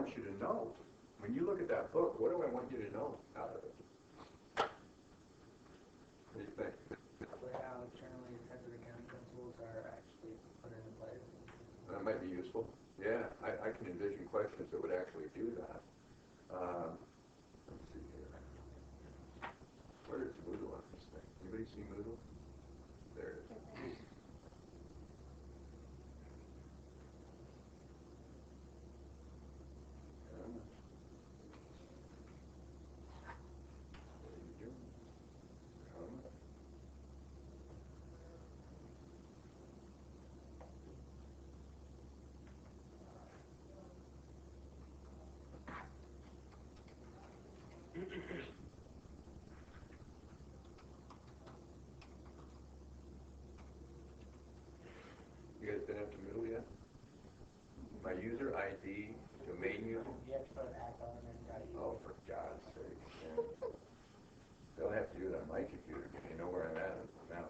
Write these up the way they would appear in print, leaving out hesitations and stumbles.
want you to know? When you look at that book, what do I want you to know out of it? What do you think? How generally accepted accounting principles are actually put into place. That might be useful. Yeah, I can envision questions that would actually do that. Let's see here. Where is Moodle on this thing? Anybody see Moodle? There it is. You guys been up to Moodle yet? My user ID, domain user? You have to put an app on it. Oh, for God's sake. Yeah. They'll have to do that on my computer because they know where I'm at now.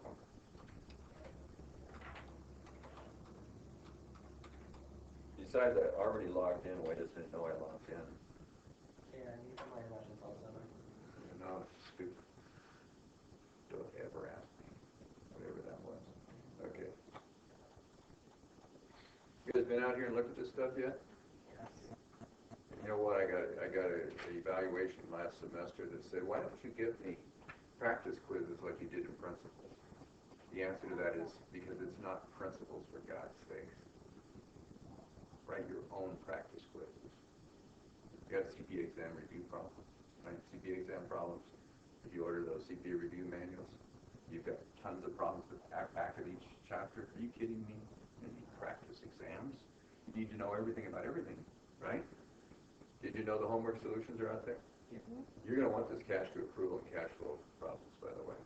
Besides, I already logged in. Why doesn't it know I logged in? Yeah, you can learn Russian also. No, it's stupid. Don't ever ask me. Whatever that was. Okay. You guys been out here and looked at this stuff yet? Yes. You know what? I got an evaluation last semester that said, why don't you give me practice quizzes like you did in principles? The answer to that is because it's not principles, for God's sakes. Write your own practice quizzes. You got CPA exam review problems, right? CPA exam problems. If you order those CPA review manuals, you've got tons of problems with back of each chapter. Are you kidding me? You need practice exams. You need to know everything about everything, right? Did you know the homework solutions are out there? Mm-hmm. You're going to want this cash to accrual and cash flow problems, by the way,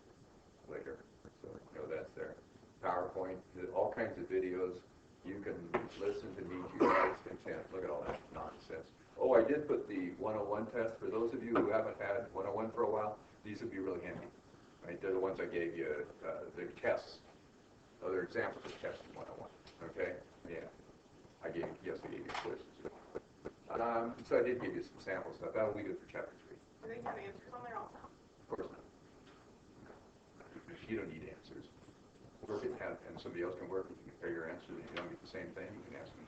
later. So you know that's there. PowerPoint, all kinds of videos. You can listen to me to your heart's content. Look at all that nonsense. Oh, I did put the 101 test. For those of you who haven't had 101 for a while, these would be really handy. Right? They're the ones I gave you, the tests. Other examples of tests in 101. Okay? Yeah. I gave you quizzes. So I did give you some sample stuff. That'll be good for chapter 3. Do they have answers on there also? Of course not. You don't need answers. Work it, and somebody else can work it. You can compare your answers. If you don't get the same thing, you can ask me.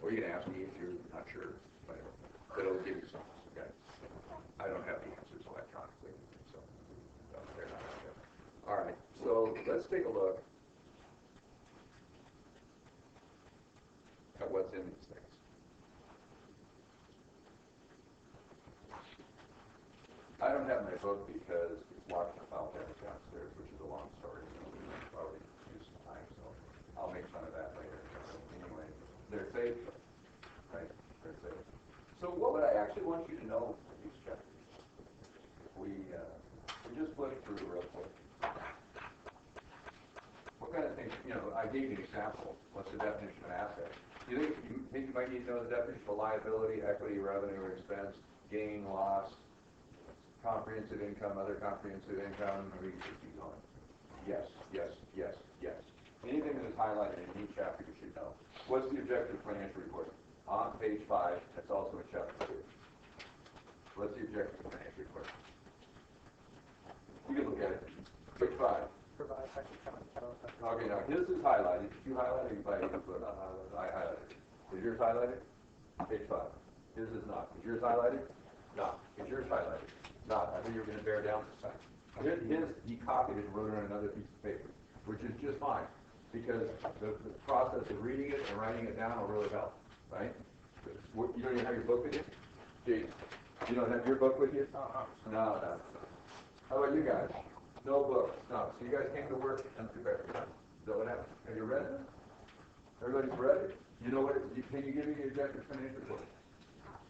Or you can ask me if you're not sure. Whatever. But it'll give you some guidance. I don't have the answers electronically, so they're not out there. All right, so let's take a look at what's in these things. I don't have my book because it's locked in a file cabinet downstairs, which is a long story. I've already used some time, so I'll make fun of that later. Anyway, they're safe, right? They're safe. So what would I actually want you to know for these chapters? We just flip through real quick. What kind of things, I gave you an example. What's the definition of asset? You think you might need to know the definition of liability, equity, revenue, expense, gain, loss, comprehensive income, other comprehensive income, or you should keep going. Yes, yes, yes, yes. Anything that is highlighted in any chapter you should know. What's the objective of financial reporting? On page 5, that's also in chapter 2. What's the objective of financial reporting? You can look at it. Page 5. Provide accounting. Okay, now his is highlighted. Did you highlight it? I highlighted it. Is yours highlighted? Page 5. His is not. Is yours highlighted? No. Is yours highlighted? Not. I think you're going to bear down this time. He copied it and wrote it on another piece of paper, which is just fine, because the process of reading it and writing it down will really help, right? You don't even have your book with you? Gee, you don't have your book with you? No. How about you guys? No books. No. So you guys came to work unprepared. Is that what happened? Have you read it? Everybody's read it? You know what? Can you give me the objective financial report?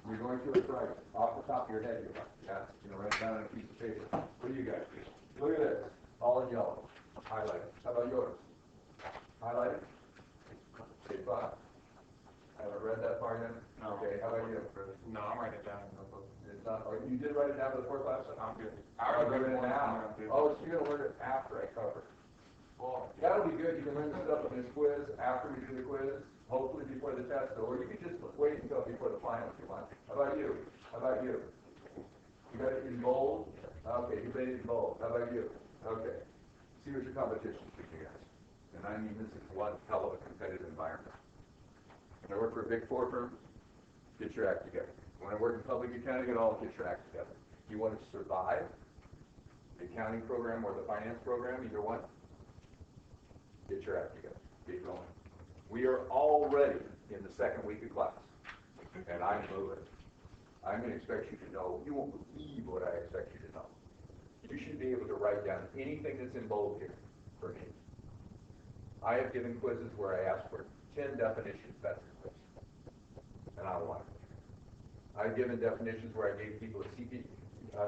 You're going to it right off the top of your head. Yeah, write it down on a piece of paper. What do you guys do? Look at this, all in yellow. Highlight it. How about yours? Highlight it. Page 5. Haven't read that far yet? No. Okay. How about you? No, I'm writing it down in the book. It's not. Oh, you did write it down before class? I'm good. I already read it now. Oh, so you're gonna learn it after I cover. Well, That'll be good. You can learn the stuff in this quiz quiz, after we do the quiz, hopefully before the test, or you can just wait until before the final if you want. How about you? How about you? You got it in bold? Okay, you made it in bold. How about you? Okay. See what your competition is, you guys. And I mean, this is one hell of a competitive environment. When I work for a big four firm, get your act together. When I work in public accounting at all, get your act together. You want to survive the accounting program or the finance program, either one, get your act together. Get going. We are already in the second week of class, and I'm moving. I'm going to expect you to know. You won't believe what I expect you to know. You should be able to write down anything that's in bold here for me. I have given quizzes where I asked for 10 definitions. That's the quiz. And I want it. I've given definitions where I gave people a CPA.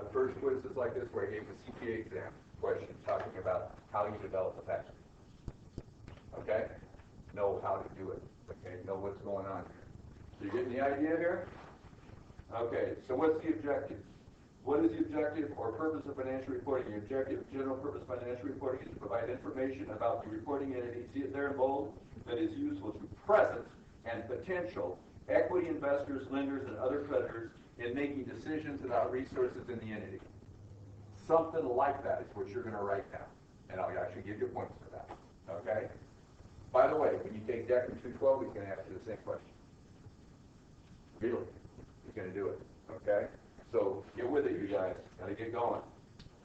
The first quiz is like this, where I gave the CPA exam questions talking about how you develop a tax. Okay? Know how to do it. Okay? Know what's going on here. So you getting the idea here? Okay, so what's the objective? What is the objective or purpose of financial reporting? The objective of general purpose financial reporting is to provide information about the reporting entity, see it there in bold, that is useful to present and potential equity investors, lenders, and other creditors in making decisions about resources in the entity. Something like that is what you're going to write down, and I'll actually give you points for that. Okay? By the way, when you take Declan 212, he's going to ask you the same question. Really? He's going to do it. Okay? So get with it, you guys. Got to get going.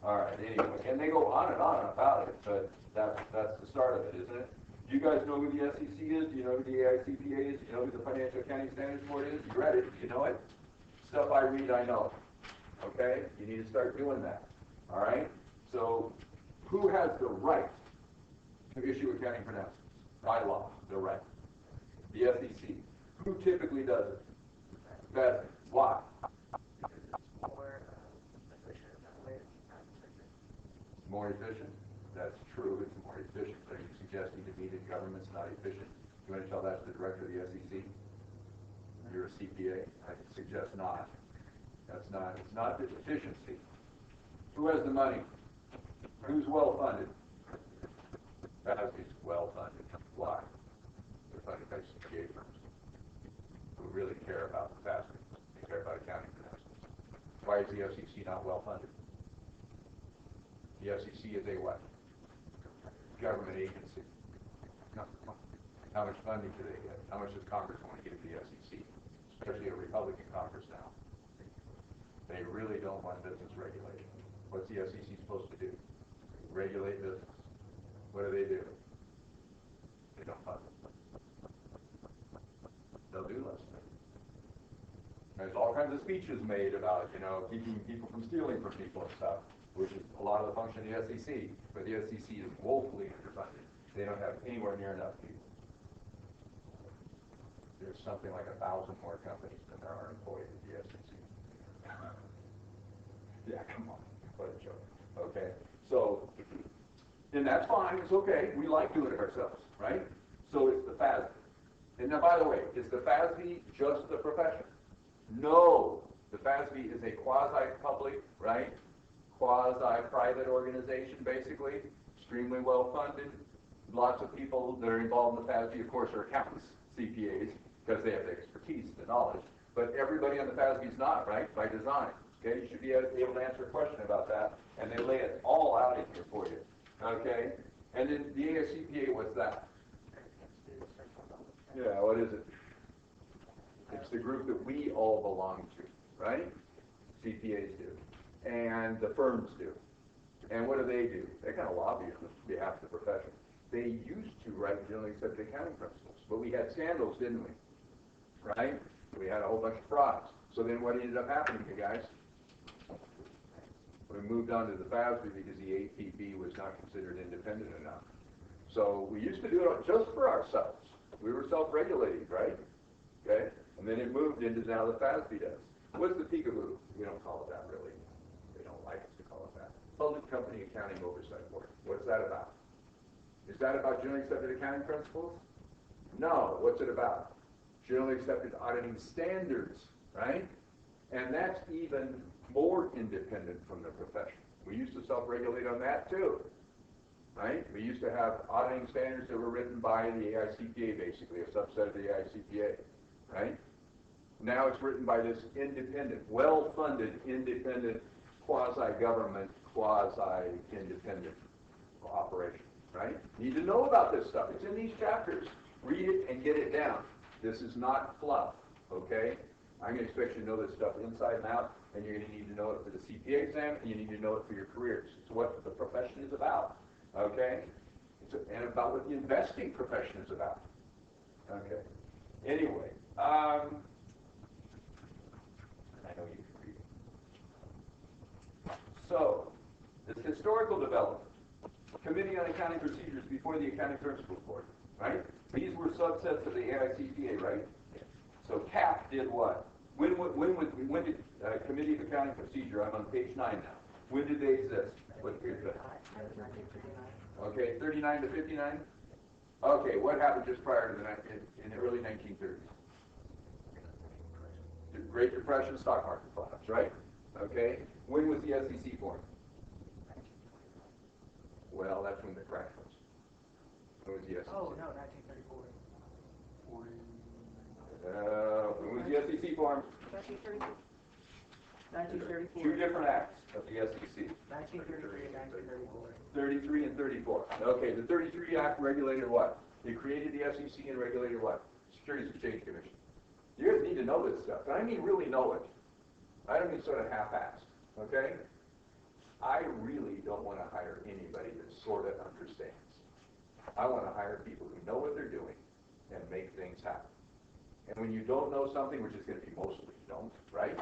All right. Anyway, and they go on and on about it, but that's the start of it, isn't it? Do you guys know who the SEC is? Do you know who the AICPA is? Do you know who the Financial Accounting Standards Board is? You read it? You know it? Stuff I read, I know. Okay? You need to start doing that. All right? So who has the right to issue accounting pronouncements? By law, the right. The SEC. Who typically does it? Fed. Why? More efficient? That's true, it's more efficient. Are you suggesting to me that government's not efficient? You want to tell that to the director of the SEC? You're a CPA? I suggest not. It's not the efficiency. Who has the money? Who's well funded? FASB's well funded. Why? They're funded by CPA firms who really care about the FASB. They care about accounting pronouncements. Why is the FCC not well funded? The FCC is a what? Government agency. No. How much funding do they get? How much does Congress want to give the FCC? Especially a Republican Congress now. They really don't want business regulated. What's the FCC supposed to do? Regulate business. What do? They don't fund it. They'll do less. There's all kinds of speeches made about, keeping people from stealing from people and stuff, which is a lot of the function of the SEC. But the SEC is woefully underfunded. They don't have anywhere near enough people. There's something like 1,000 more companies than there are employees at the SEC. Yeah, come on. What a joke. Okay? So, and that's fine. It's okay. We like doing it ourselves, right? So it's the FASB. And now, by the way, is the FASB just the profession? No. The FASB is a quasi-public, right? Quasi-private organization, basically. Extremely well-funded. Lots of people that are involved in the FASB, of course, are accountants, CPAs, because they have the expertise, the knowledge. But everybody on the FASB is not, right? By design. Okay? You should be able to answer a question about that. And they lay it all out in here for you. Okay? And then the AICPA, what's that? Yeah, what is it? It's the group that we all belong to, right? CPAs do. And the firms do. And what do? They kind of lobby on behalf of the profession. They used to write generally accepted accounting principles, but we had scandals, didn't we? Right? We had a whole bunch of frauds. So then what ended up happening, you guys? We moved on to the FASB because the APB was not considered independent enough. So we used to do it just for ourselves. We were self-regulating, right? Okay? And then it moved into now the FASB does. What's the peekaboo? We don't call it that, really. They don't like us to call it that. Public Company Accounting Oversight Board. What's that about? Is that about generally accepted accounting principles? No. What's it about? Generally accepted auditing standards, right? And that's even more independent from the profession. We used to self-regulate on that too, right? We used to have auditing standards that were written by the AICPA, basically, a subset of the AICPA, right? Now it's written by this independent, well-funded, independent, quasi-government, quasi-independent operation, right? You need to know about this stuff. It's in these chapters. Read it and get it down. This is not fluff, okay? I'm going to expect you to know this stuff inside and out, and you're going to need to know it for the CPA exam, and you need to know it for your careers. It's what the profession is about, okay? And about what the investing profession is about, okay? Anyway, I know you can read. So, this historical development, Committee on Accounting Procedures before the Accounting Principles Board, right? These were subsets of the AICPA, right? So CAP did what? When did Committee of Accounting Procedure, I'm on page 9 now. When did they exist? What period? Okay, 39 to 59? Okay, what happened just prior to in the early 1930s? The Great Depression, stock market collapse, right? Okay, when was the SEC formed? Well, that's when the crash was. When was the SEC? Oh, no, 1934. When was the SEC formed? 1934. Two different acts of the SEC. 1933 and 1934. 33 and 34. Okay, the 33 Act regulated what? It created the SEC and regulated what? Securities Exchange Commission. You guys need to know this stuff, and I mean really know it. I don't mean sort of half-assed, okay? I really don't want to hire anybody that sort of understands. I want to hire people who know what they're doing and make things happen. And when you don't know something, which is going to be mostly you don't, right?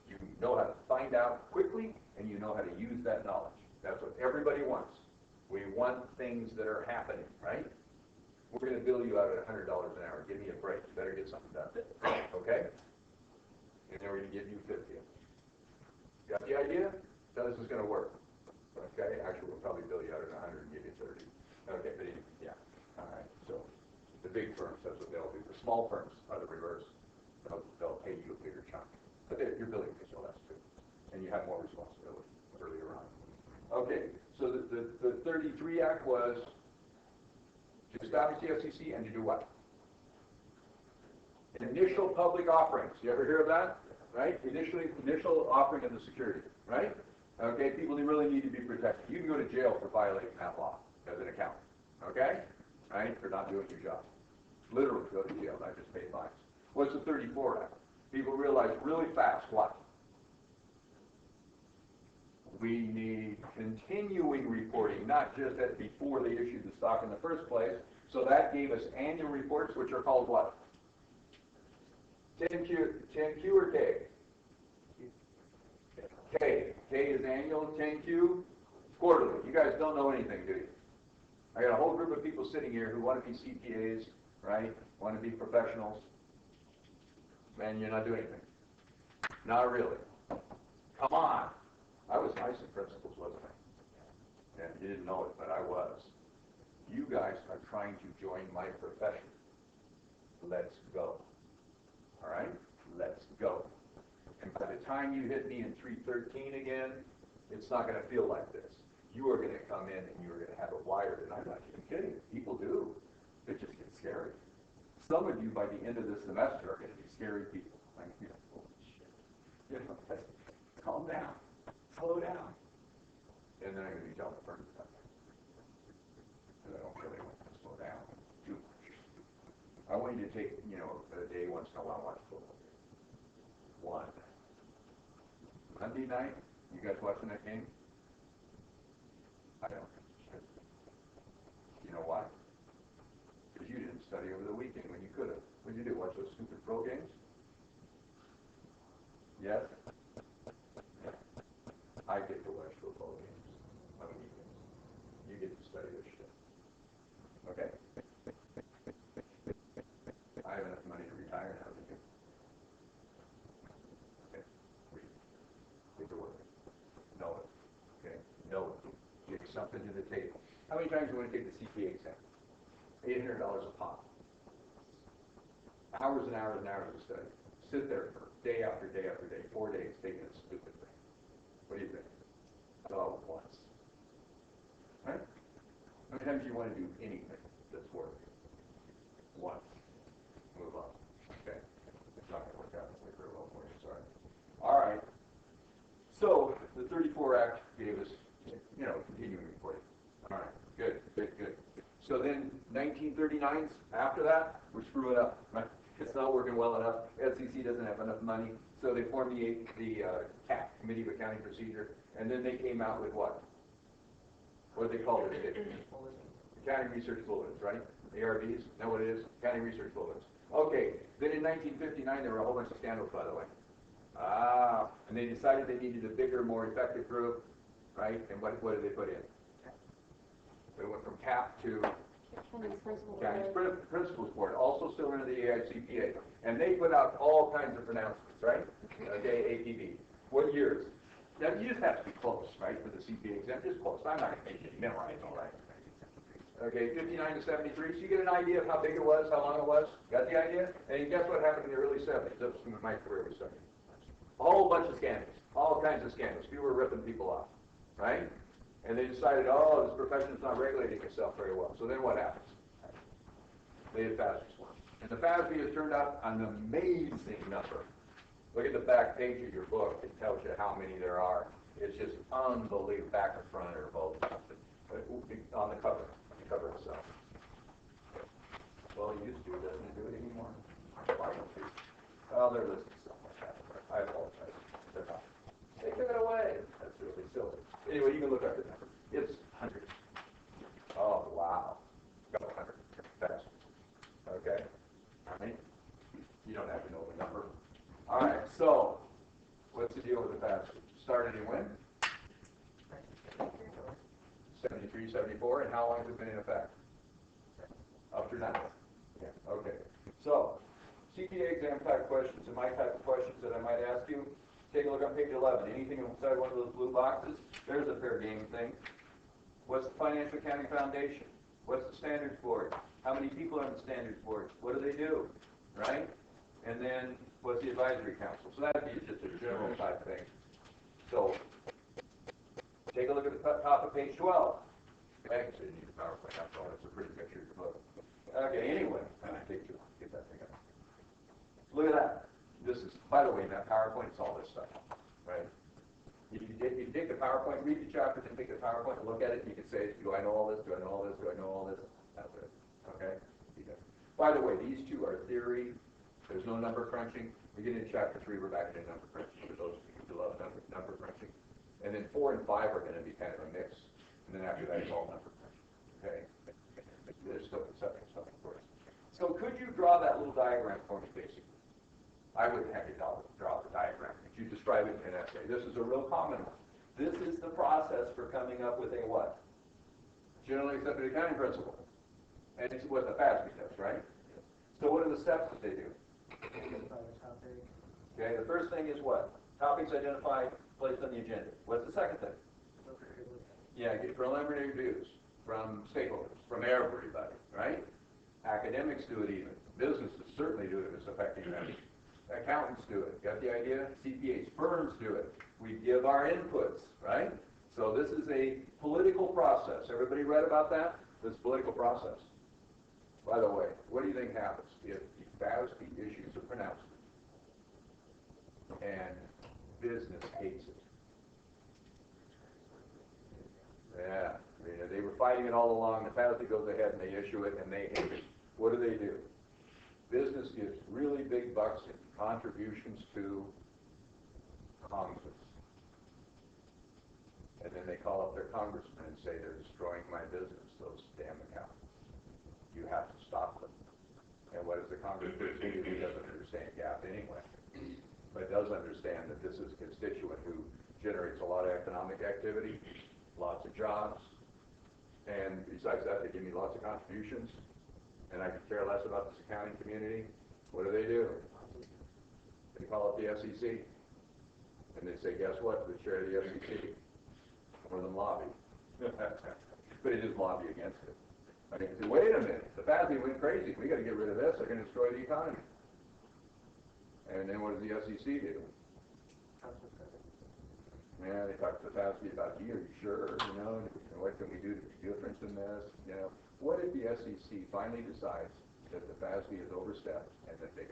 You know how to find out quickly, and you know how to use that knowledge. That's what everybody wants. We want things that are happening, right? We're going to bill you out at $100 an hour. Give me a break. You better get something done. Okay? And then we're going to give you 50. Got the idea? How this is going to work? Okay? Actually, we'll probably bill you out at 100 and give you 30. Okay, but yeah. All right. So the big firms, that's what they'll do. The small firms are the reverse. They'll pay you a bigger chunk. But your billing is less too. And you have more responsibility earlier on. Okay, so the 33 Act was to establish the SEC and to do what? Initial public offerings. You ever hear of that? Right? Initial offering of the security. Right? Okay, people really need to be protected. You can go to jail for violating that law as an accountant. Okay? Right? For not doing your job. Literally go to jail, not just pay fines. What's the 34 Act? People realize really fast what? We need continuing reporting, not just that before they issued the stock in the first place. So that gave us annual reports, which are called what? 10Q or K? K. K is annual, 10Q, quarterly. You guys don't know anything, do you? I got a whole group of people sitting here who want to be CPAs, right? Want to be professionals. Man, you're not doing anything. Not really. Come on. I was nice in principles, wasn't I? Yeah, you didn't know it, but I was. You guys are trying to join my profession. Let's go. All right? Let's go. And by the time you hit me in 313 again, it's not going to feel like this. You are going to come in and you're going to have it wired, and I'm not even kidding you. People do. It just gets scary. Some of you, by the end of this semester, are going to be scary people. Like, holy shit. You know, calm down. Slow down. And then I'm going to be telling the firm stuff. Because I don't really want to slow down too much. I want you to take, a day once in a while and watch football. One. Monday night, you guys watching that game? I don't. You know why? Because you didn't study over the weekend when you could have. What did you do? Watch those stupid pro games? Yes? Yeah. I get to watch football games on the weekends. You get to study this shit. Okay? I have enough money to retire now, do you? Okay? Read. Get to work. Know it. Okay? Know it. Give something to the table. How many times do you want to take the CPA exam? $800 a pop. Hours and hours and hours of study. Sit there for day after day after day, 4 days, taking a stupid thing. What do you think? It's all at once. Right? How many times do you want to do anything that's work? Once. Move on. Okay. It's not going to work out very well for you, sorry. All right. So the 34 Act gave us, continuing for you. All right. Good, good, good. So then 1939s, after that, we're screwing up. Right? It's not working well enough. SEC doesn't have enough money. So they formed the CAP, Committee of Accounting Procedure, and then they came out with what? What do they call it? Accounting Research Bulletins, right? ARBs, know what it is? Accounting Research Bulletins. Okay, then in 1959 there were a whole bunch of scandals, by the way. And they decided they needed a bigger, more effective group, right? And what did they put in? They went from CAP to Accounting Principals Board, also still under the AICPA. And they put out all kinds of pronouncements, right? Okay, APB. What years? Now, you just have to be close, right, for the CPA exam, just close. I'm not going to make you memorize all that. Okay, 59 to 73, so you get an idea of how big it was, how long it was? Got the idea? And guess what happened in the early 70s? That's when my career was starting. A whole bunch of scandals, all kinds of scandals. People were ripping people off, right? And they decided, oh, this profession's not regulating itself very well. So then what happens? They had FASB swarm. And the FASB has turned out an amazing number. Look at the back page of your book. It tells you how many there are. It's just unbelievable. Back and front are both on the cover itself. Well, it used to. Doesn't it do it anymore? Why don't you? Well, they're listed somewhere. I apologize. They're not. They took it away. That's really silly. Anyway, you can look up the number. It's hundreds. Oh, wow. Got 100. Fast. Okay. All right. You don't have to know the number. All right, so what's the deal with the FASB? Started in when? 73, 74, and how long has it been in effect? Up to now. Yeah. Okay. So, CPA exam type questions and my type of questions that I might ask you. Take a look on page 11. Anything inside one of those blue boxes? There's a fair game thing. What's the Financial Accounting Foundation? What's the Standards Board? How many people are on the Standards Board? What do they do? Right? And then what's the Advisory Council? So that'd be just a general type thing. So take a look at the top of page 12. Okay, so you need a PowerPoint. That's all. That's a pretty picture of your book. Okay, anyway, take too long. Get that thing up. Look at that. This is, by the way, that PowerPoint is all this stuff, right? You take the PowerPoint, read the chapter, then take the PowerPoint and look at it, and you can say, do I know all this? Do I know all this? Do I know all this? That's it. Okay? By the way, these two are theory. There's no number crunching. We get into chapter 3, we're back into number crunching for those who love number crunching. And then 4 and 5 are going to be kind of a mix. And then after that, it's all number crunching. Okay? There's still conceptual stuff, of course. So could you draw that little diagram for me, basically? I wouldn't have you draw the diagram. Could you describe it in an essay? This is a real common one. This is the process for coming up with a what? Generally accepted accounting principle. And it's what the FASB does, right? So what are the steps that they do? Okay, the first thing is what? Topics identified, placed on the agenda. What's the second thing? Yeah, get preliminary views from stakeholders, from everybody, right? Academics do it even. Businesses certainly do it if it's affecting them. Accountants do it. Got the idea? CPAs, firms do it. We give our inputs, right? So this is a political process. Everybody read about that? This political process. By the way, what do you think happens if the FASB issues a pronouncement and business hates it? Yeah, they were fighting it all along. The FASB goes ahead and they issue it and they hate it. What do? Business gives really big bucks in contributions to Congress. And then they call up their congressman and say they're destroying my business, those damn accountants. You have to stop them. And what does the congressman do? He doesn't understand GAAP anyway, but does understand that this is a constituent who generates a lot of economic activity, lots of jobs, and besides that, they give me lots of contributions, and I could care less about this accounting community. What do? They call up the SEC, and they say, guess what? The chair of the SEC, one of them lobby. But he just lobby against it. I mean, say, wait a minute, the FASB went crazy. We got to get rid of this. They're going to destroy the economy. And then what does the SEC do? Yeah, they talk to the FASB about, gee, are you sure, you know, and what can we do to be different than this, you know? What if the SEC finally decides that the FASB is overstepped and that they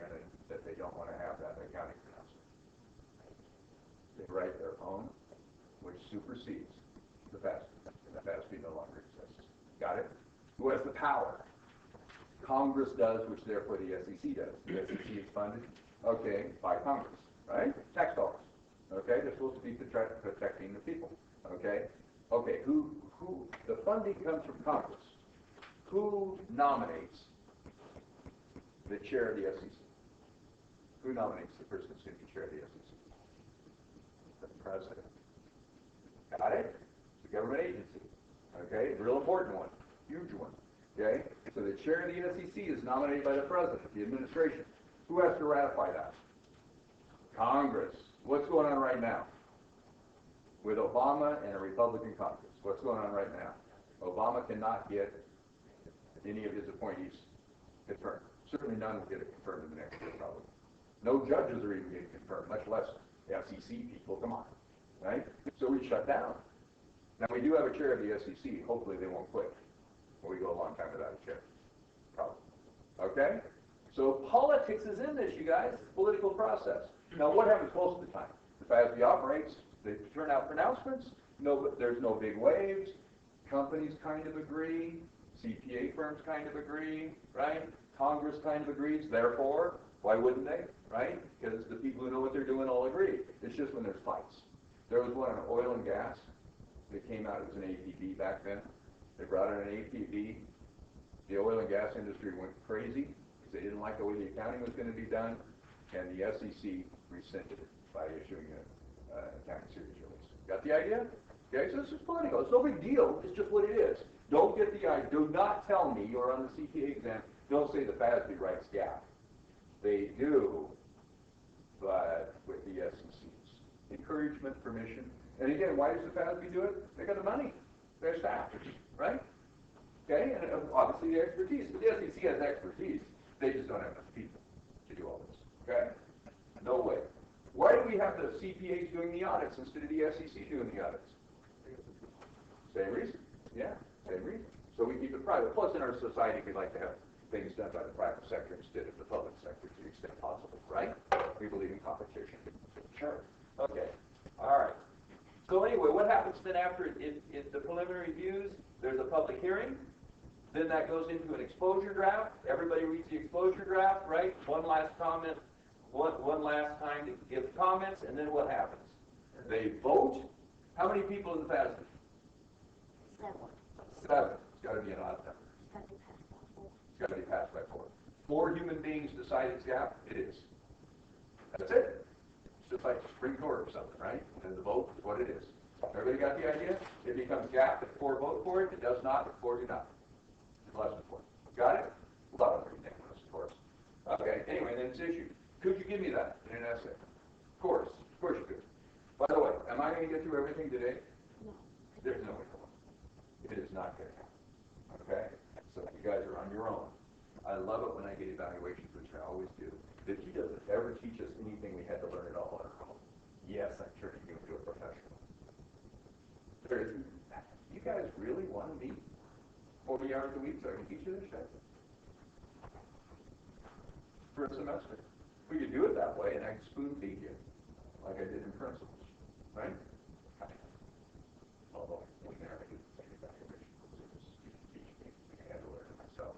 don't want to have that accounting pronouncement? They write their own, which supersedes the FASB, and the FASB no longer exists. Got it? Who has the power? Congress does, which therefore the SEC does. The SEC is funded, okay, by Congress, right? Tax dollars. Okay, they're supposed to be protecting the people. Okay, the funding comes from Congress. Who nominates the chair of the SEC? Who nominates the person who's going to be chair of the SEC? The president. Got it? It's a government agency. Okay, real important one, huge one. Okay, so the chair of the SEC is nominated by the president, the administration. Who has to ratify that? Congress. What's going on right now? With Obama and a Republican Congress. What's going on right now? Obama cannot get any of his appointees confirmed. Certainly none will get it confirmed in the next year, probably. No judges are even getting confirmed, much less SEC people. Come on, right? So we shut down. Now we do have a chair of the SEC. Hopefully they won't quit. Well, we go a long time without a chair. Probably. Okay? So politics is in this, you guys. It's a political process. Now, what happens most of the time? The FASB operates. They turn out pronouncements. No, there's no big waves. Companies kind of agree. CPA firms kind of agree, right? Congress kind of agrees. Therefore, why wouldn't they, right? Because the people who know what they're doing all agree. It's just when there's fights. There was one on oil and gas. It came out, it was an APB back then. They brought in an APB. The oil and gas industry went crazy because they didn't like the way the accounting was going to be done, and the SEC rescinded it by issuing an accounting series release. Got the idea? Okay, so this is political. It's no big deal. It's just what it is. Don't get the idea. Do not tell me you're on the CPA exam. Don't say the FASB writes GAAP. They do, but with the SEC's encouragement, permission. And again, why does the FASB do it? They got the money. They're staff, right? Okay, and obviously the expertise. But the SEC has expertise. They just don't have enough people to do all this. Okay? No way. Why do we have the CPAs doing the audits instead of the SEC doing the audits? Same reason. Yeah, same reason. So we keep it private. Plus, in our society, we like to have things done by the private sector instead of the public sector to the extent possible, right? We believe in competition. Sure. Okay. All right. So anyway, what happens then after in the preliminary reviews? There's a public hearing. Then that goes into an exposure draft. Everybody reads the exposure draft, right? One last comment. One last time to give comments, and then what happens? They vote. How many people in the FASB? 7. It's got to be an odd number. It's got to be passed by 4. 4 human beings decide it's GAAP. It is. That's it. It's just like the Supreme Court or something, right? And the vote is what it is. Everybody got the idea? It becomes GAAP if 4 vote for it. It does not if 4 do not. It's less than 4. Got it? A lot of ridiculous, of course. Okay. Anyway, then it's issued. Could you give me that in an essay? Of course you could. By the way, am I going to get through everything today? No. There's no way. It is not going to happen. Okay? So you guys are on your own. I love it when I get evaluations, which I always do. Did he doesn't ever teach us anything we had to learn it all on our own? Yes, I'm turning you into a professional. You guys really want to meet 40 hours a week so I can teach you this shit? For a semester. We could do it that way, and I could spoon feed you, like I did in principles, right? Although, in there, I did the same evaluation. I had to learn it myself.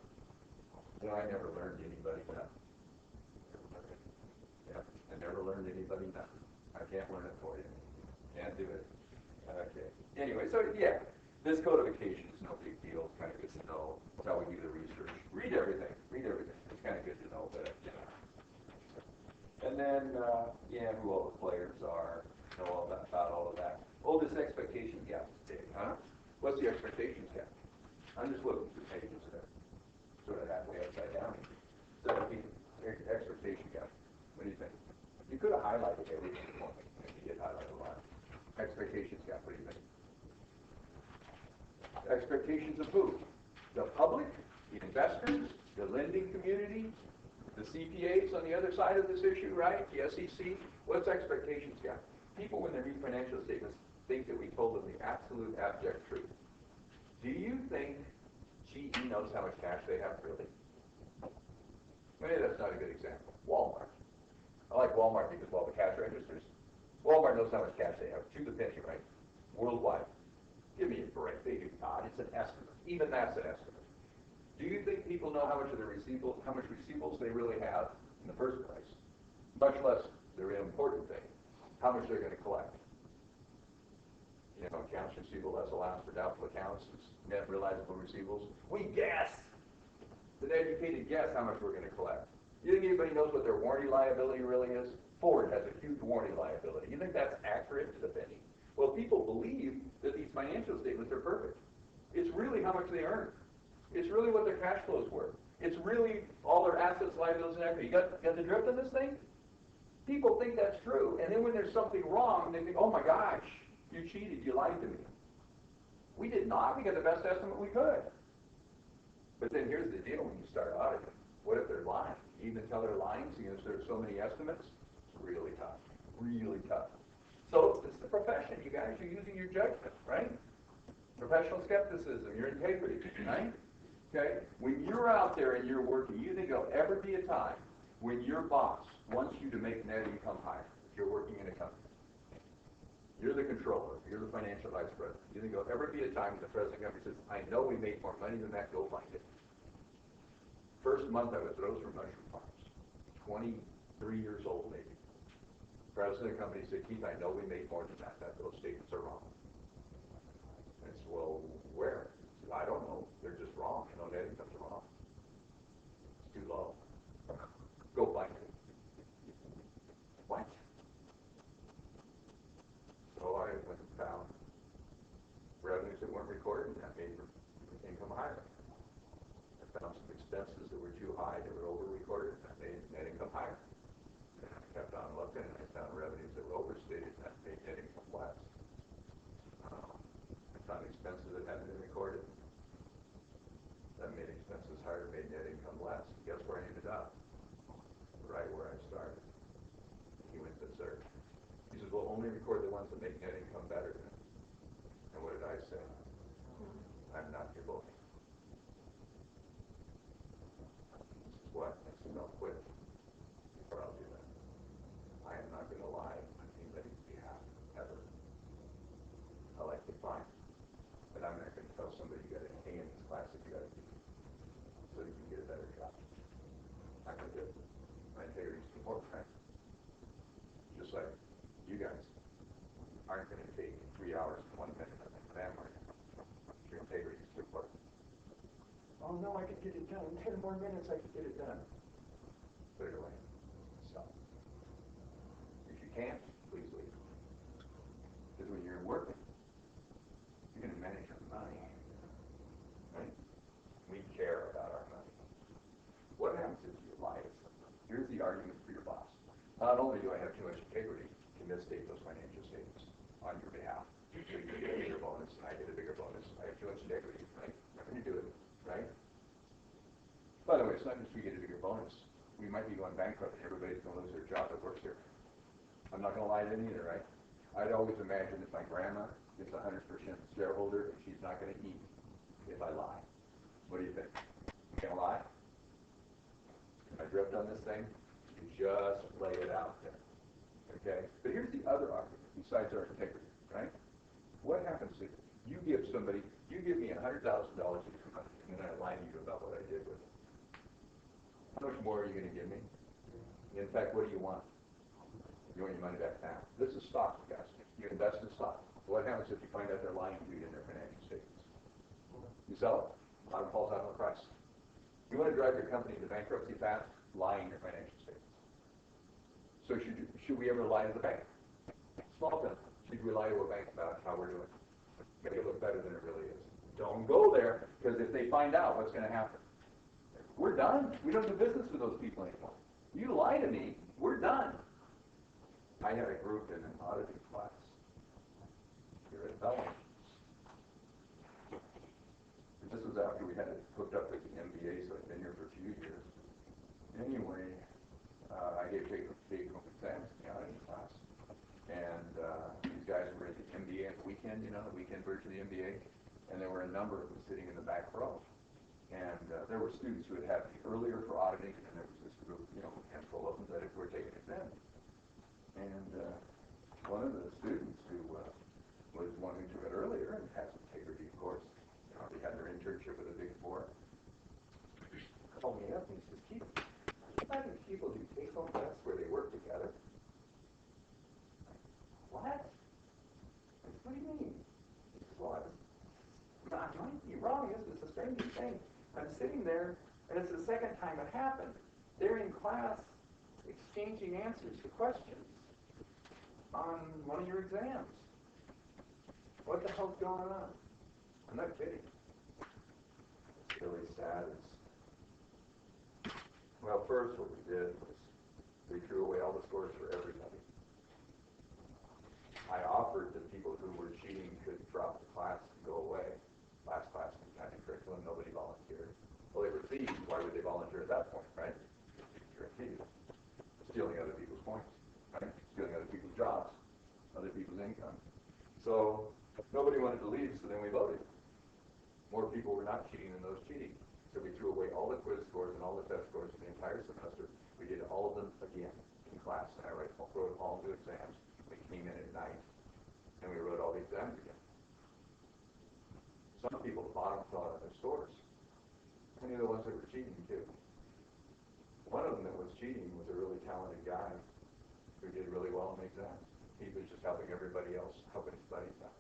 You know, I never learned anybody nothing. Yeah, I never learned anybody nothing. I can't learn it for you. Can't do it. Okay. Anyway, so yeah, this codification is no big deal. It's kind of good to know. That's how we do the research. Read everything. Read everything. It's kind of good to know that, you know. And then, who all the players are, know all that, about all of that. Oh, this expectation gap is big, huh? What's the expectations gap? I'm just looking through pages there. Sort of halfway upside down. 17, expectation gap. What do you think? You could have highlighted everything for me. You did highlight a lot. Expectations gap, what do you think? Expectations of who? The public, the investors, the lending community, the CPAs on the other side of this issue, right? The SEC. What's expectations gap? People, when they read financial statements, think that we told them the absolute abject truth. Do you think GE knows how much cash they have, really? Maybe that's not a good example. Walmart. I like Walmart because, well, the cash registers. Walmart knows how much cash they have, to the penny, right? Worldwide. Give me a break. They do not. It's an estimate. Even that's an estimate. Do you think people know how much of the receivables they really have in the first place? Much less the real important thing, how much they're going to collect. You know, accounts receivable less allowance for doubtful accounts, net realizable receivables. We guess. It's an educated guess how much we're going to collect. You think anybody knows what their warranty liability really is? Ford has a huge warranty liability. You think that's accurate to the penny? Well, people believe that these financial statements are perfect. It's really how much they earn. It's really what their cash flows were. It's really all their assets, liabilities, and equity. You got the drift on this thing? People think that's true, and then when there's something wrong, they think, oh my gosh, you cheated, you lied to me. We did not. We got the best estimate we could. But then here's the deal when you start auditing. What if they're lying? You even tell they're lying because there's so many estimates? It's really tough. Really tough. So it's the profession. You guys are using your judgment, right? Professional skepticism, your integrity, right? Okay? When you're out there and you're working, you think there'll ever be a time when your boss wants you to make net income higher if you're working in a company. You're the controller. You're the financial vice president. You think there'll ever be a time when the president of the company says, I know we made more money than that, go find it. First month I was those were mushroom farms. 23 years old maybe. President of the company said, Keith, I know we made more than that. Those statements are wrong. I said, well, where? He said, I don't know. They're just wrong. You know, net income's wrong. It's too low. Go find it. What? So I went and found revenues that weren't recorded, and that made income higher. I found some expenses that were too high, that were over-recorded, and that made net income higher. And I kept on looking, and I found revenues that were overstated, and that made net income less. I found expenses that hadn't been recorded. That made expenses higher, made net income less. Guess where I ended up? Right where I started. He went to search. He says, well, only record the ones that make net income better. And what did I say? I'm not your boy. He says, what? I said, no, quit. Or I'll do that. I am not going to lie on anybody's behalf, ever. I like to find. But I'm not going to tell somebody you got an A in this class if you got a B. So you can get a better job. I'm going to do it. My integrity is important, right? Just like you guys aren't going to take 3 hours and 1 minute of exam right now. Your integrity is too important. Oh no, I could get it done. In 10 more minutes I could get it done. Put it away. Stop. If you can't, please leave. Because when you're working, you're going to manage your money. Right? We care about our money. What happens if you lie to someone? Here's the argument for your boss. Not only do I have too much integrity to misstate those financial statements on your behalf, so you get a bigger bonus, and I get a bigger bonus. I have too much integrity, right? How can you do it, right? By the way, it's not just we get a bigger bonus. We might be going bankrupt and everybody's going to lose their job that works here. I'm not going to lie to them either, right? I'd always imagine that my grandma is 100% shareholder and she's not going to eat if I lie. What do you think? You going to lie? I drift on this thing? You just lay it out there. Okay? But here's the other argument besides our integrity, right? What happens if you give me $100,000 of your money, and then I lie to you about what I did with it? How much more are you going to give me? In fact, what do you want? You want your money back now. This is stock, guys. You invest in stock. What happens if you find out they're lying to you in their financial statements? You sell it, bottom falls out on the price. You want to drive your company into bankruptcy fast? Lie in your financial statements. So should we ever lie to the bank? Small thing. Should we lie to a bank about how we're doing? Make it look better than it really is. Don't go there, because if they find out, what's going to happen? We're done. We don't do business with those people anymore. You lie to me, we're done. I had a group in an auditing class here at Bellin. This was after we had it hooked up with the MBA, so I'd been here for a few years. Anyway, I gave take-home exams in the auditing class, and these guys were in the MBA and weekend, the weekend version of the MBA, and there were a number of us sitting in the back row. And there were students who had had me earlier for auditing, and there was this group, a handful of them that were taking exams. And one of the students who was one who took it earlier and had some integrity, of course, they had their internship with a Big Four, called me up and he says, Keith, how many people do take-home tests where they work together? What? I said, what do you mean? He says, well, I might be wrong. This is the strangest thing. I'm sitting there, and it's the second time it happened. They're in class exchanging answers to questions on one of your exams. What the hell's going on? I'm not kidding. It's really sad. Well, first what we did was we threw away all the scores for everybody. I offered that people who were cheating could drop the class and go away. Last class was kind of curriculum, nobody volunteered. Well, they were thieves. Why would they volunteer at that point, right? You're a thief. Stealing other people's points, right? Stealing other people's jobs, other people's income. So nobody wanted to leave, so then we voted. More people were not cheating than those cheating. So we threw away all the quiz scores and all the test scores for the entire semester. We did all of them again in class, and I wrote all the exams. We came in at night, and we wrote all the exams again. Some people bottom thought of their scores. Many of the ones that were cheating, too. One of them that was cheating was a really talented guy who did really well in the exams. He was just helping everybody else, helping study stuff.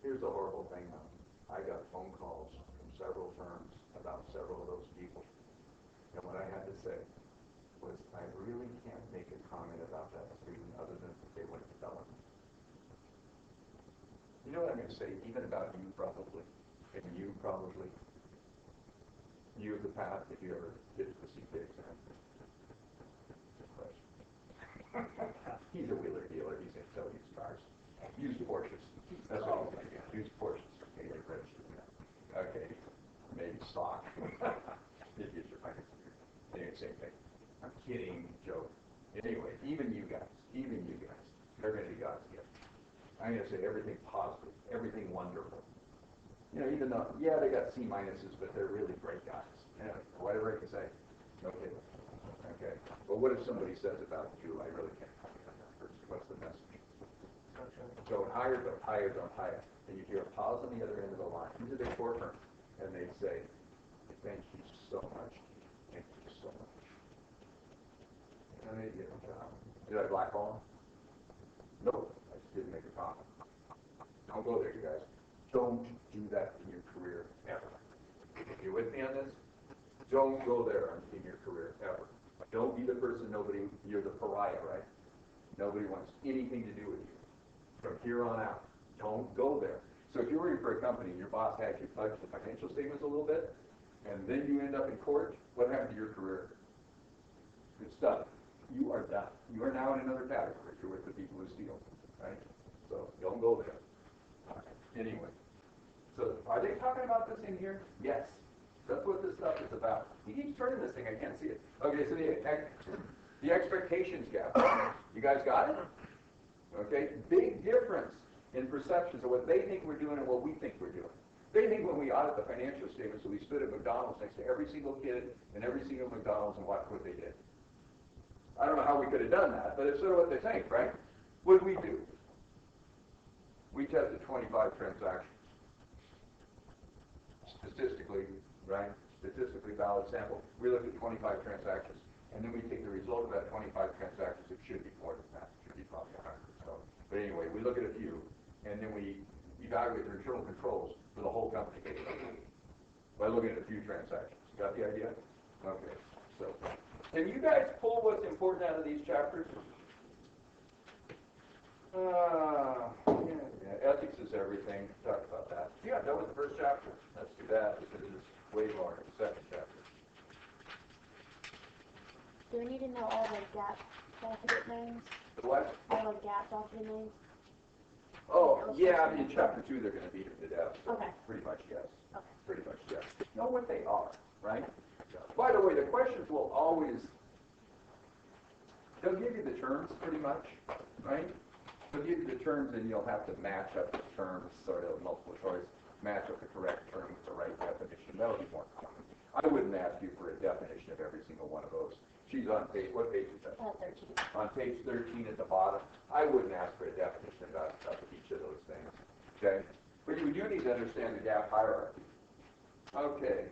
Here's the horrible thing, though. I got phone calls from several firms about several of those people. And what I had to say was, I really can't make a comment about that student other than they went to tell him. You know what I'm going to say, even about you probably, and you probably, you of the past, if you ever did the CPA exam. He's a wheeler dealer, he's going to sell used cars. Used Porsches. That's what he's going to do. Used Porsches. Okay, get registered. Okay, maybe stock. If you your finance. Anyway, same thing. I'm kidding, joke. Anyway, even you guys, they're going to be God's gift. I'm going to say everything positive, everything wonderful. Even though, they got C minuses, but they're really great guys. Whatever I can say. Okay. Well, what if somebody says about you, I really can't comment on that person. What's the message? Don't hire, don't hire, don't hire. And you hear a pause on the other end of the line. These are Big Four firms. And they say, thank you so much. Thank you so much. And they get a job. Did I blackball them? Nope. I just didn't make a comment. Don't go there, you guys. Don't do that in your career ever. If you're with me on this, don't go there in your career ever. Don't be the person you're the pariah, right? Nobody wants anything to do with you. From here on out, don't go there. So if you're working for a company and your boss has you fudge the financial statements a little bit, and then you end up in court, what happened to your career? It's done. You are done. You are now in another category. You're with the people who steal, right? So don't go there. Anyway, so are they talking about this in here? Yes. That's what this stuff is about. He keeps turning this thing. I can't see it. Okay, so the expectations gap. You guys got it? Okay, big difference in perceptions of what they think we're doing and what we think we're doing. They think when we audit the financial statements, so we stood at McDonald's next to every single kid and every single McDonald's and watched what they did. I don't know how we could have done that, but it's sort of what they think, right? What did we do? We tested 25 transactions. Statistically, right? Statistically valid sample. We looked at 25 transactions, and then we take the result of that 25 transactions. It should be more than that. It should be probably 100. So, but anyway, we look at a few, and then we evaluate their internal controls for the whole company by looking at a few transactions. Got the idea? Okay. So, can you guys pull what's important out of these chapters? Ethics is everything. Talked about that. You got done with the first chapter. Let's do that because it's way more in the second chapter. Do we need to know all the gap document names? The what? All the gap document names? Oh, yeah, in chapter 2 they're going to beat it to death. So Okay. Pretty much yes. Okay. Pretty much yes. Know what they are, right? By the way, the questions will always, they'll give you the terms pretty much, right? So these are the terms, and you'll have to match up the terms, sort of multiple choice, match up the correct term with the right definition. That'll be more common. I wouldn't ask you for a definition of every single one of those. She's on page, what page is that? 13. On page 13 at the bottom. I wouldn't ask for a definition of each of those things. Okay? But you do need to understand the gap hierarchy. Okay.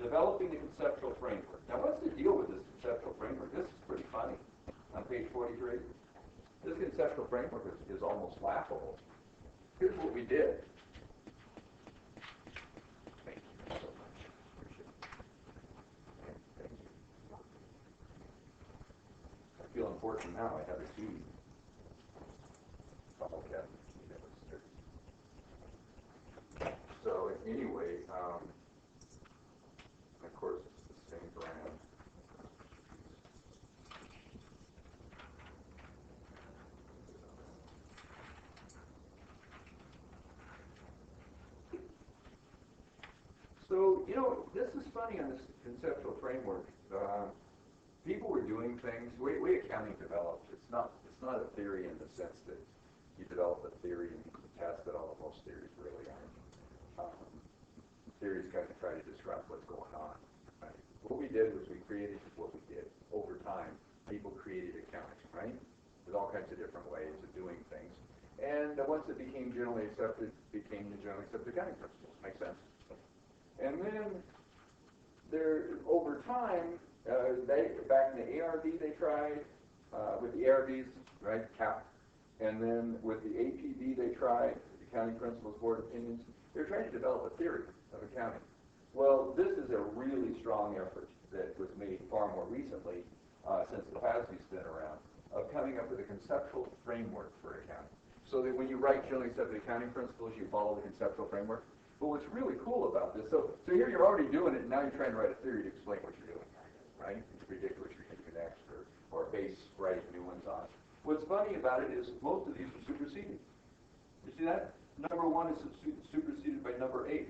Developing the conceptual framework. Now, what's the deal with this conceptual framework? This is pretty funny. On page 43, this conceptual framework is almost laughable. Here's what we did. Thank you so much. Appreciate it. Thank you. I feel important now. I have a key. Oh, okay. So anyway, of course, it's the same brand. So, this is funny on this conceptual framework. People were doing things, way accounting developed. It's not a theory in the sense that you develop a theory and you can test it, although most theories really aren't. Theories kind of try to describe what's going on. Right? What we did was we created what we did. Over time, people created accounting, right? There's all kinds of different ways of doing things. And once it became generally accepted, became the generally accepted accounting principles. Makes sense? And then over time, back in the ARB they tried, with the ARBs, right, CAP, and then with the APB they tried, the Accounting Principles Board Opinions, they're trying to develop a theory of accounting. Well, this is a really strong effort that was made far more recently, since the FASB's been around, of coming up with a conceptual framework for accounting. So that when you write generally accepted accounting principles, you follow the conceptual framework. But what's really cool about this, so here you're already doing it, and now you're trying to write a theory to explain what you're doing, right? To predict what you're going to do next, or base writing new ones on. What's funny about it is most of these are superseded. You see that? Number 1 is superseded by number 8.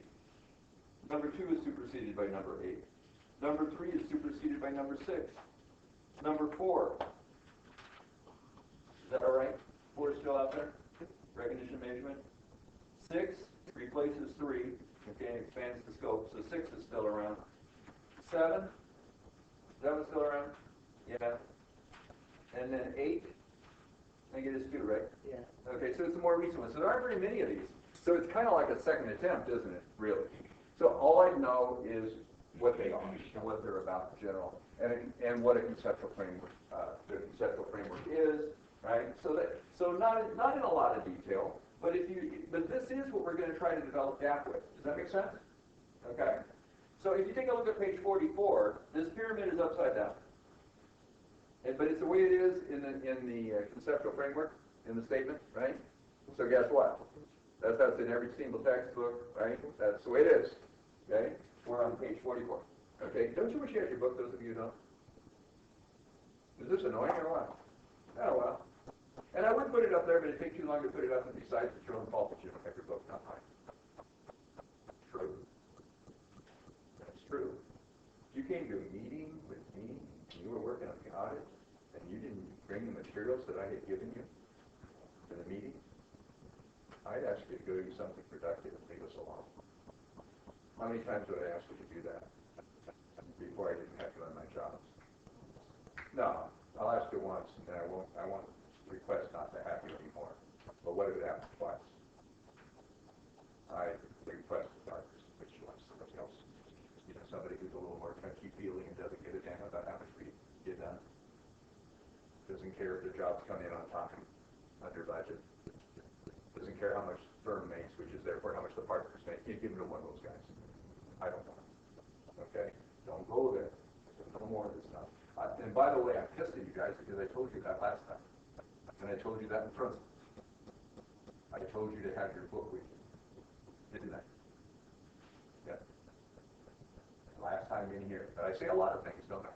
Number 2 is superseded by number 8. Number 3 is superseded by number 6. Number 4. Is that all right? 4 is still out there? Recognition measurement. 6 replaces 3. Okay, expands the scope, so 6 is still around. 7. Is that one still around? Yeah. And then 8. I get this too, right? Yeah. Okay, so it's a more recent one. So there aren't very many of these. So it's kind of like a second attempt, isn't it, really? So all I know is what they are and what they're about in general, and what a conceptual framework, the conceptual framework is, right? So not in a lot of detail, but this is what we're going to try to develop gap with. Does that make sense? Okay. So if you take a look at page 44, this pyramid is upside down. But it's the way it is in the conceptual framework, in the statement, right? So guess what? That's in every single textbook, right? That's the way it is. Okay? We're on page 44. Okay? Don't you wish you had your book, those of you who don't? Is this annoying or what? Oh, well. And I would put it up there, but it'd take too long to put it up, and besides, it's your own fault that you don't have your book, not mine. True. That's true. You came to a meeting with me, and you were working on the audit, and you didn't bring the materials that I had given you to the meeting, I'd ask you to go do something productive and leave us alone. How many times would I ask you to do that before I didn't have to run my jobs? No, I'll ask you once, and then I won't request not to have you anymore. But what if it happens twice? I request the doctors, which you want somebody else. Somebody who's a little more touchy-feely and doesn't give a damn about how much we get done. Doesn't care if their jobs come in on time, under budget. Doesn't care how much the firm makes, which is therefore how much the partners make. You give it to one of those guys. I don't want it. Okay? Don't go there. No more of this stuff. And by the way, I'm pissed at you guys because I told you that last time. And I told you that in principle. I told you to have your book with you. Didn't I? Yeah. Last time in here. But I say a lot of things, don't I?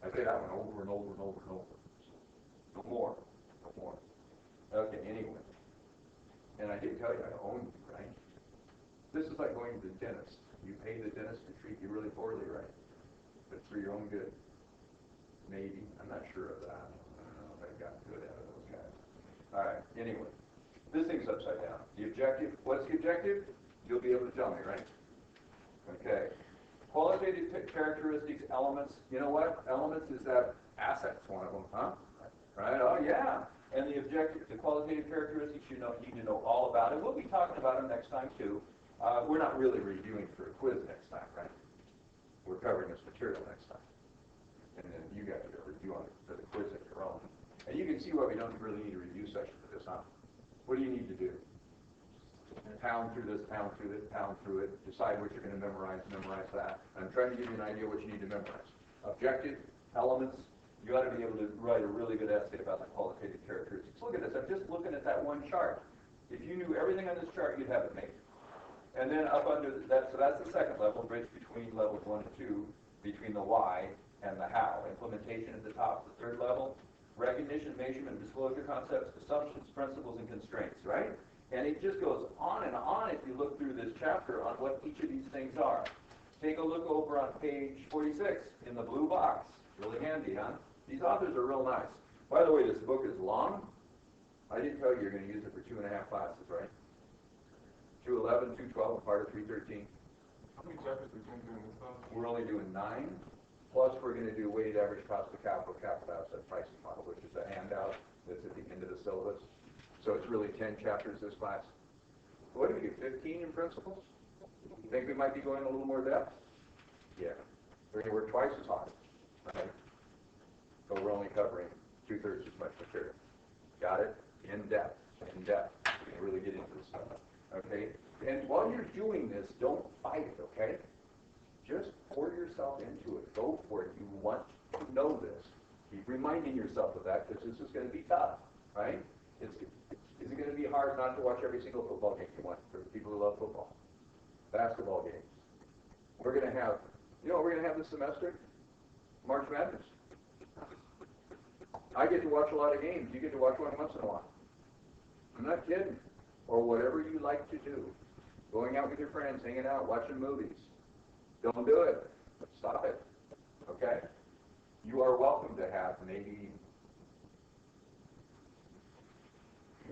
I say that one over and over and over and over. No more. No more. Okay, anyway. And I did tell you I own you, right? This is like going to the dentist. You pay the dentist to treat you really poorly, right? But it's for your own good. Maybe. I'm not sure of that. I don't know. All right, anyway, this thing's upside down. The objective, what's the objective? You'll be able to tell me, right? Okay. Qualitative characteristics, elements, you know what? Elements is that assets, one of them, huh? Right, oh yeah. And the objective, the qualitative characteristics, you need to know all about it. We'll be talking about them next time too. We're not really reviewing for a quiz next time, right? We're covering this material next time. And then you guys get a review on it for the quiz at your own. And you can see why we don't really need a review session for this, huh? What do you need to do? Pound through this, pound through it, pound through it, decide what you're going to memorize that. I'm trying to give you an idea what you need to memorize. Objective, elements, you ought to be able to write a really good essay about the qualitative characteristics. Look at this, I'm just looking at that one chart. If you knew everything on this chart, you'd have it made. And then up under that, so that's the second level, bridge between levels 1 and 2, between the why and the how. Implementation at the top, the third level. Recognition, measurement, disclosure concepts, assumptions, principles, and constraints, right? And it just goes on and on if you look through this chapter on what each of these things are. Take a look over on page 46 in the blue box. Really handy, huh? These authors are real nice. By the way, this book is long. I didn't tell you you're going to use it for 2.5 classes, right? 211, 212, part of 313. How many chapters are we going to do in this class? We're only doing 9. Plus, we're going to do weighted average cost of capital asset pricing model, which is a handout that's at the end of the syllabus. So it's really 10 chapters this class. What do we do, 15 in principles? You think we might be going a little more depth? Yeah. We're going to work twice as hard, right? So we're only covering 2/3 as much material. Got it? In depth, in depth. We can really get into this stuff. Okay? And while you're doing this, don't fight it, okay? Just pour yourself into it. Go for it. You want to know this. Keep reminding yourself of that because this is going to be tough, right? Is it going to be hard not to watch every single football game you want for people who love football? Basketball games. We're going to have, you know what we're going to have this semester? March Madness. I get to watch a lot of games. You get to watch one once in a while. I'm not kidding. Or whatever you like to do. Going out with your friends, hanging out, watching movies. Don't do it. Stop it. Okay? You are welcome to have maybe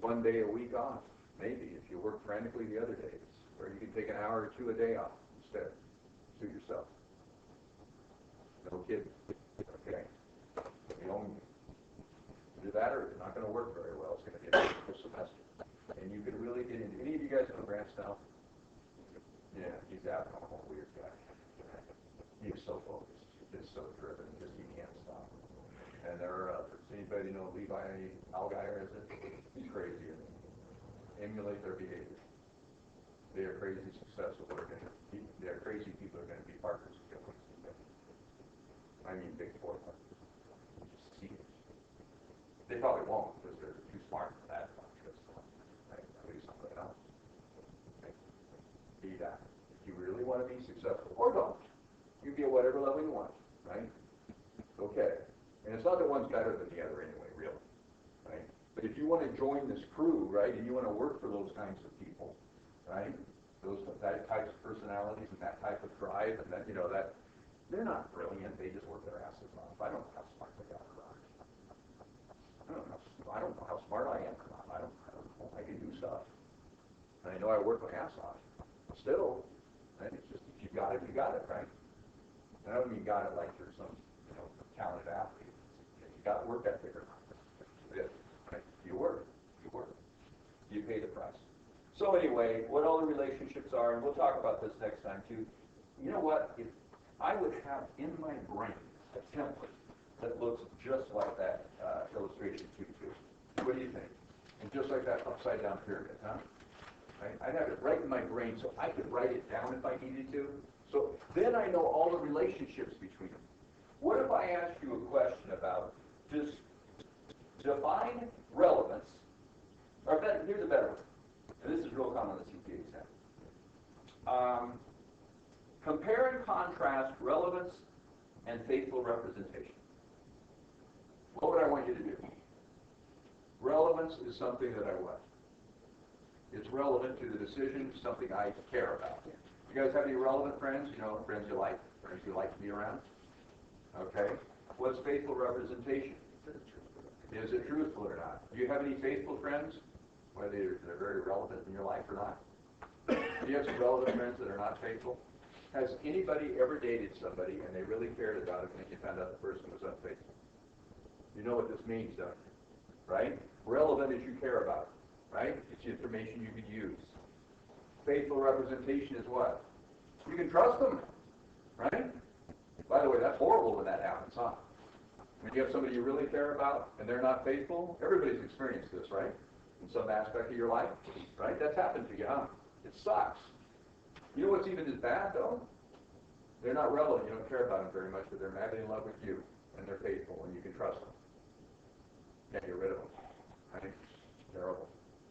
1 day a week off. Maybe if you work frantically the other days. Or you can take an hour or 2 a day off instead. Suit yourself. No kidding. Okay? You don't do that or it's not going to work very well. It's going to get into the semester. And you can really get into, any of you guys know Grant Snell? Yeah, he's out on a weird guy. He's so focused, just so driven, just he can't stop. And there are others. Anybody know Levi Algeier, is it? He's crazy. Emulate their behavior. They are crazy successful. They're crazy people are going to be partners. I mean big four partners. Just see it. They probably won't because they're too smart for that. Right? I'll do something else. Okay. Be that. If you really want to be successful, or don't. You can be at whatever level you want, right? Okay. And it's not that one's better than the other anyway, really. Right? But if you want to join this crew, right, and you want to work for those kinds of people, right? That types of personalities and that type of drive and that, that they're not brilliant, they just work their asses off. I don't know how smart they are or not. I don't know how smart I am or not. I don't know. I can do stuff. And I know I work my ass off. Still, right? It's just if you got it, right? And I don't mean got it like you're some, talented athlete. You got work ethic or not. That's it, right? You work. You pay the price. So anyway, what all the relationships are, and we'll talk about this next time too. You know what? If I would have in my brain a template that looks just like that illustration too. What do you think? And just like that upside down pyramid, huh? Right? I'd have it right in my brain so I could write it down if I needed to. So then I know all the relationships between them. What if I asked you a question about just define relevance, or better, here's a better one, and this is real common on the CPA exam. Compare and contrast relevance and faithful representation. What would I want you to do? Relevance is something that I what? It's relevant to the decision, something I care about. You guys have any relevant friends? Friends you like to be around? Okay. What's faithful representation? Is it truthful or not? Do you have any faithful friends? Whether they're very relevant in your life or not. Do you have some relevant friends that are not faithful? Has anybody ever dated somebody and they really cared about it and you found out the person was unfaithful? You know what this means, don't you? Right? Relevant is you care about it, right? It's information you could use. Faithful representation is what? You can trust them, right? By the way, that's horrible when that happens, huh? When you have somebody you really care about and they're not faithful, everybody's experienced this, right? In some aspect of your life, right? That's happened to you, huh? It sucks. You know what's even as bad, though? They're not relevant. You don't care about them very much, but they're madly in love with you, and they're faithful, and you can trust them. Can't get rid of them, right? Terrible,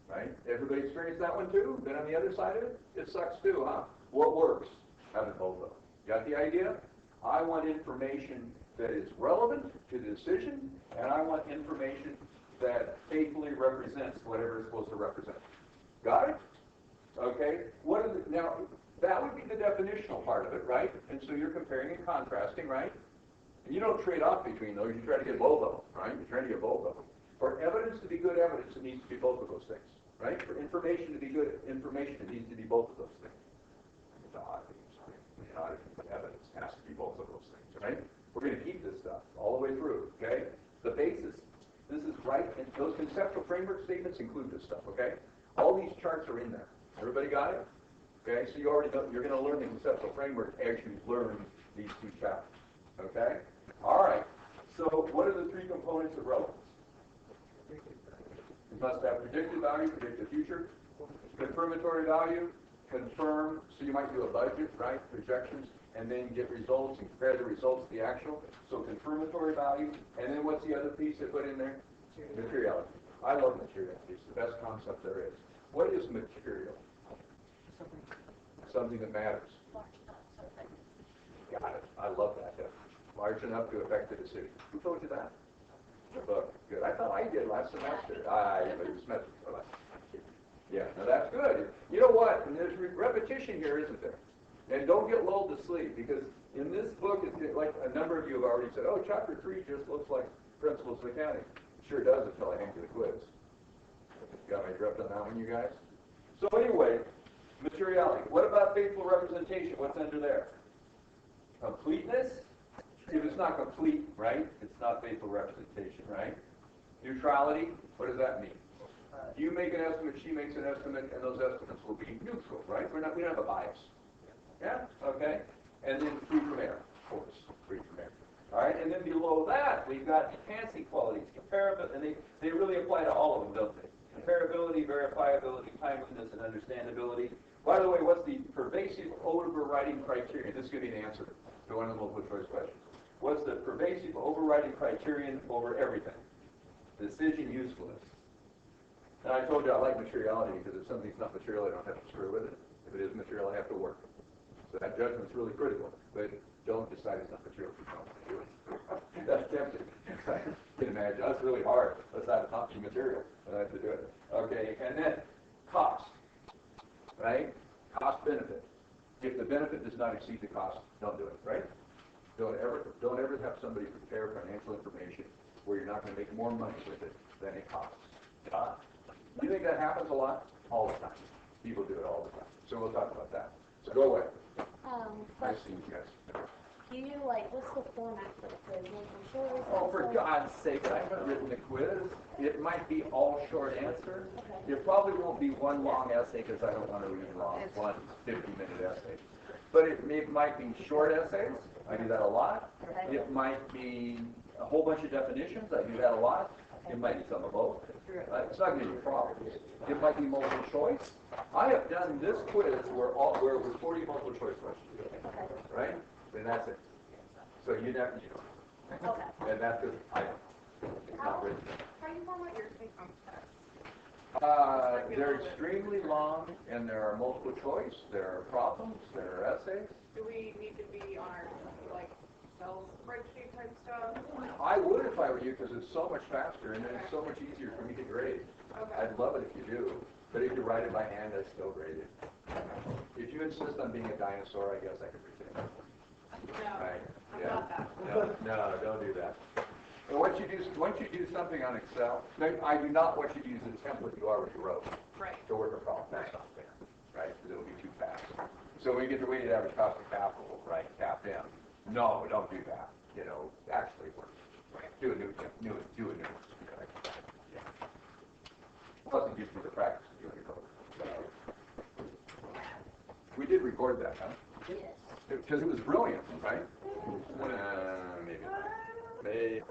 right? Everybody experienced that one, too? Been on the other side of it? It sucks, too, huh? What works? Having both of them. Got the idea? I want information that is relevant to the decision, and I want information that faithfully represents whatever it's supposed to represent. Got it? Okay? Now, that would be the definitional part of it, right? And so you're comparing and contrasting, right? And you don't trade off between those. You try to get both of them, right? You're trying to get both of them. For evidence to be good evidence, it needs to be both of those things, right? For information to be good information, it needs to be both of those things. It's odd. Evidence has to be both of those things, right? We're going to keep this stuff all the way through, okay? The basis, this is right, and those conceptual framework statements include this stuff, okay? All these charts are in there. Everybody got it? Okay, so you already know, you're going to learn the conceptual framework as you learn these two chapters, okay? All right, so what are the three components of relevance? You must have predictive value, predict the future, confirmatory value, confirm, so you might do a budget, right, projections, and then get results and compare the results to the actual. So confirmatory value, and then what's the other piece they put in there? Materiality. I love materiality. It's the best concept there is. What is material? Something that matters. Got it. I love that. Large enough to affect the decision. Who told you that? The book. Good. I thought I did last semester. But it was semester. Yeah, now that's good. You know what? And there's repetition here, isn't there? And don't get lulled to sleep, because in this book, it's like a number of you have already said, oh, chapter 3 just looks like Principles of Accounting. Sure does until I hang to the quiz. Got my drift on that one, you guys? So anyway, materiality. What about faithful representation? What's under there? Completeness? If it's not complete, right, it's not faithful representation, right? Neutrality? What does that mean? You make an estimate, she makes an estimate, and those estimates will be neutral, right? We don't have a bias. Yeah? Okay? And then free from error, of course. Free from error. All right? And then below that, we've got enhancing qualities, comparability, and they really apply to all of them, don't they? Comparability, verifiability, timeliness, and understandability. By the way, what's the pervasive overriding criterion? This is going to be an answer to one of the multiple choice questions. What's the pervasive overriding criterion over everything? Decision usefulness. And I told you I like materiality because if something's not material, I don't have to screw with it. If it is material, I have to work. So that judgment's really critical. But don't decide it's not material if you don't do it. That's tempting. I can imagine. That's really hard. Let's have not be material. I have to do it. Okay, and then cost. Right? Cost benefit. If the benefit does not exceed the cost, don't do it. Right? Don't ever have somebody prepare financial information where you're not going to make more money with it than it costs. You think that happens a lot? All the time. People do it all the time. So we'll talk about that. So go away. Nice seeing you guys. Do you what's the format for the quiz? Oh, for God's sake, I haven't written the quiz. It might be all short answers. Okay. It probably won't be one long essay because I don't want to read long, one 50-minute essay. But it might be short essays. I do that a lot. Okay. It might be a whole bunch of definitions. I do that a lot. It might be some of both. It's not going to be problems. It might be multiple choice. I have done this quiz where it was 40 multiple choice questions. Okay. Right? And that's it. So you never, Okay. and that's just, it's not written. How do you format your take-home tests? They're extremely long, and there are multiple choice, there are problems, there are essays. Do we need to be on our, Excel spreadsheet type stuff? I would if I were you, because it's so much faster, and it's so much easier for me to grade. Okay. I'd love it if you do, but if you write it by hand, I still grade it. If you insist on being a dinosaur, I guess I could pretend. No, Right? I'm Yeah. not that. No, don't do that. And what once you do something on Excel, I do not want you to use the template you already wrote Right. to work a problem. That's not fair, right? Because it'll be too fast. So when we get the weighted average cost of capital, right, cap in, no, don't do that. You know, actually work. Do a new one. Yeah. Plus it gives you the practice of doing it. We did record that, huh? Yes. Because it was brilliant, right?